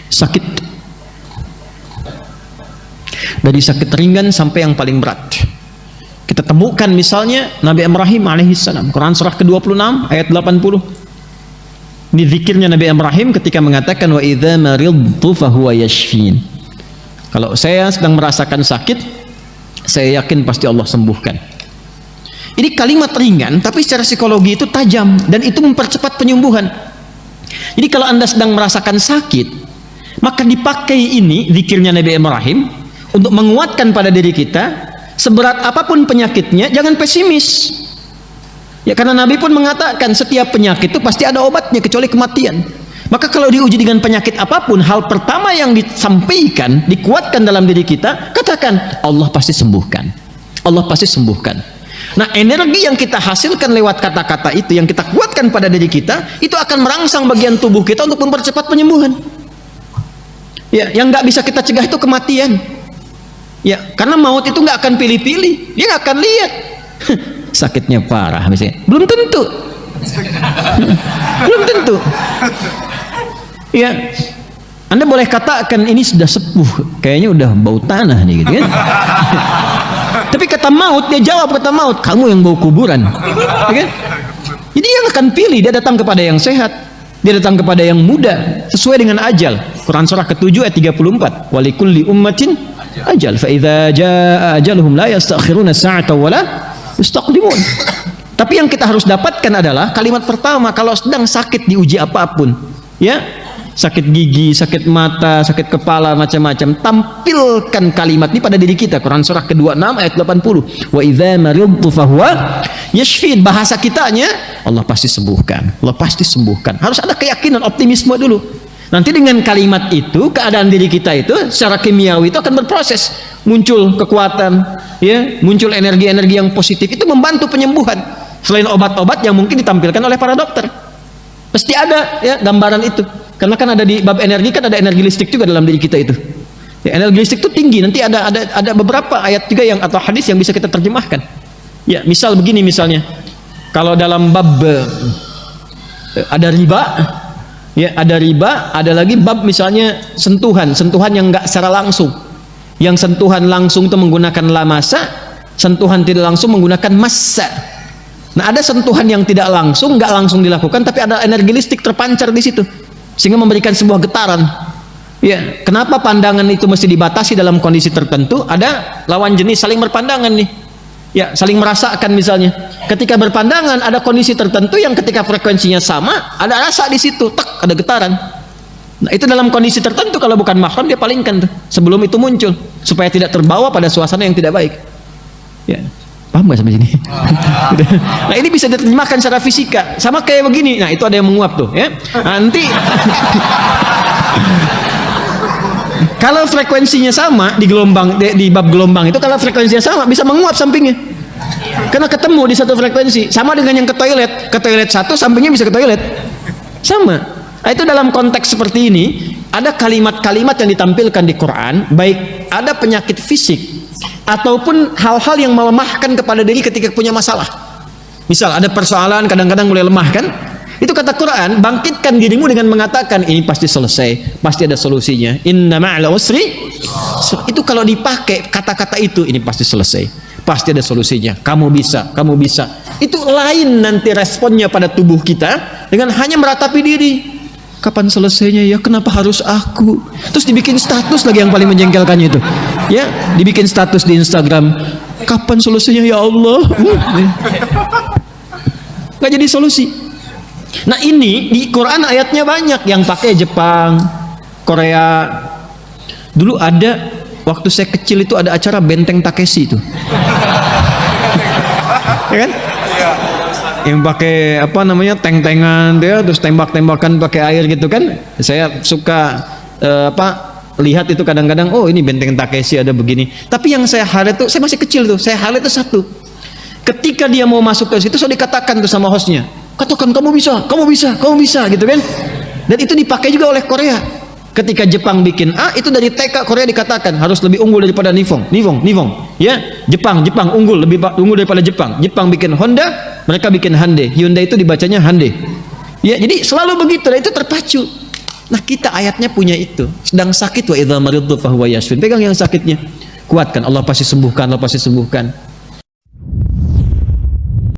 sakit, dari sakit ringan sampai yang paling berat. Kita temukan misalnya Nabi Ibrahim alaihissalam, Quran surah ke-26 ayat 80. Ini zikirnya Nabi Ibrahim ketika mengatakan wa idza maridtu fahuwa yashfin. Kalau saya sedang merasakan sakit, saya yakin pasti Allah sembuhkan. Ini kalimat ringan tapi secara psikologi itu tajam dan itu mempercepat penyembuhan. Jadi kalau Anda sedang merasakan sakit, maka dipakai ini zikirnya Nabi Ibrahim untuk menguatkan pada diri kita, seberat apapun penyakitnya jangan pesimis. Ya, karena Nabi pun mengatakan setiap penyakit itu pasti ada obatnya kecuali kematian. Maka kalau diuji dengan penyakit apapun, hal pertama yang disampaikan, dikuatkan dalam diri kita, katakan Allah pasti sembuhkan. Allah pasti sembuhkan. Nah, energi yang kita hasilkan lewat kata-kata itu, yang kita kuatkan pada diri kita, itu akan merangsang bagian tubuh kita untuk mempercepat penyembuhan. Ya, yang nggak bisa kita cegah itu kematian. Ya, karena maut itu nggak akan pilih-pilih, dia nggak akan lihat sakitnya parah misalnya, belum tentu. Belum tentu. Ya, Anda boleh katakan ini sudah sepuh, kayaknya udah bau tanah nih, gitu kan? Tapi kata maut, dia jawab kata maut, kamu yang bau kuburan, ya kan? Jadi dia akan pilih, dia datang kepada yang sehat, dia datang kepada yang muda, sesuai dengan ajal. Quran surah ke-7 ayat 34. Walikulli ummatin ajal, fa idza jaa ajaluhum la yastakhiruna sa'atan wa la yastaqdimun. Tapi yang kita harus dapatkan adalah kalimat pertama, kalau sedang sakit diuji apapun, ya, sakit gigi, sakit mata, sakit kepala, macam-macam, tampilkan kalimat ini pada diri kita. Quran surah ke-26 ayat 80. Wa idza maridtu fahuwa yashfin. Bahasa kitanya, Allah pasti sembuhkan. Allah pasti sembuhkan. Harus ada keyakinan, optimisme dulu. Nanti dengan kalimat itu, keadaan diri kita itu secara kimiawi itu akan berproses, muncul kekuatan, ya, muncul energi-energi yang positif, itu membantu penyembuhan. Selain obat-obat yang mungkin ditampilkan oleh para dokter, pasti ada, ya, gambaran itu. Karena kan ada di bab energi, kan ada energi listrik juga dalam diri kita itu. Ya, energi listrik itu tinggi. Nanti ada beberapa ayat juga yang atau hadis yang bisa kita terjemahkan. Ya, misal begini misalnya, kalau dalam bab ada riba, ya, ada riba, ada lagi bab misalnya sentuhan yang enggak secara langsung. Yang sentuhan langsung itu menggunakan lamasa, sentuhan tidak langsung menggunakan massa. Nah, ada sentuhan yang tidak langsung, enggak langsung dilakukan, tapi ada energi listrik terpancar di situ, sehingga memberikan sebuah getaran. Ya, kenapa pandangan itu mesti dibatasi dalam kondisi tertentu? Ada lawan jenis saling berpandangan nih, ya, saling merasakan misalnya. Ketika berpandangan ada kondisi tertentu yang ketika frekuensinya sama, ada rasa di situ, tak ada getaran. Nah, itu dalam kondisi tertentu, kalau bukan mahram dia palingkan tuh sebelum itu muncul, supaya tidak terbawa pada suasana yang tidak baik. Ya. Paham gak sampai sini? Nah, ini bisa diterjemahkan secara fisika, sama kayak begini. Nah, itu ada yang menguap tuh, ya. Nanti kalau frekuensinya sama di gelombang, di bab gelombang itu, kalau frekuensinya sama bisa menguap sampingnya, karena ketemu di satu frekuensi. Sama dengan yang ke toilet satu, sampingnya bisa ke toilet, sama. Nah, itu dalam konteks seperti ini ada kalimat-kalimat yang ditampilkan di Quran, baik ada penyakit fisik ataupun hal-hal yang melemahkan kepada diri ketika punya masalah. Misal ada persoalan, kadang-kadang mulai lemah kan, itu kata Quran, bangkitkan dirimu dengan mengatakan ini pasti selesai, pasti ada solusinya. Inna ma'al usri, itu kalau dipakai kata-kata itu, ini pasti selesai, pasti ada solusinya, kamu bisa, kamu bisa. Itu lain nanti responnya pada tubuh kita dengan hanya meratapi diri. Kapan selesainya ya, kenapa harus aku? Terus dibikin status lagi yang paling menjengkelkannya itu, ya, dibikin status di Instagram, kapan selesainya ya Allah. Nggak jadi solusi. Nah, ini di Quran ayatnya banyak yang pakai Jepang, Korea. Dulu ada, waktu saya kecil itu ada acara Benteng Takeshi itu, ya kan? Yang pakai apa namanya, tank-tankan dia, terus tembak-tembakan pakai air gitu kan. Saya suka lihat itu kadang-kadang, oh ini Benteng Takeshi ada begini. Tapi yang saya highlight tuh, saya masih kecil tuh, saya highlight itu satu. Ketika dia mau masuk ke situ, saya dikatakan tuh sama hostnya, katakan kamu bisa, kamu bisa, kamu bisa, gitu kan. Dan itu dipakai juga oleh Korea. Ketika Jepang bikin A, itu dari TK Korea dikatakan harus lebih unggul daripada Nihon, ya. Jepang unggul, lebih unggul daripada Jepang. Jepang bikin Honda, mereka bikin Hyundai. Hyundai itu dibacanya Hyundai. Ya, jadi selalu begitu, dan itu terpacu. Nah kita ayatnya punya itu. Sedang sakit wa idza maridtu fahuwa yashfin. Pegang yang sakitnya. Kuatkan, Allah pasti sembuhkan, Allah pasti sembuhkan.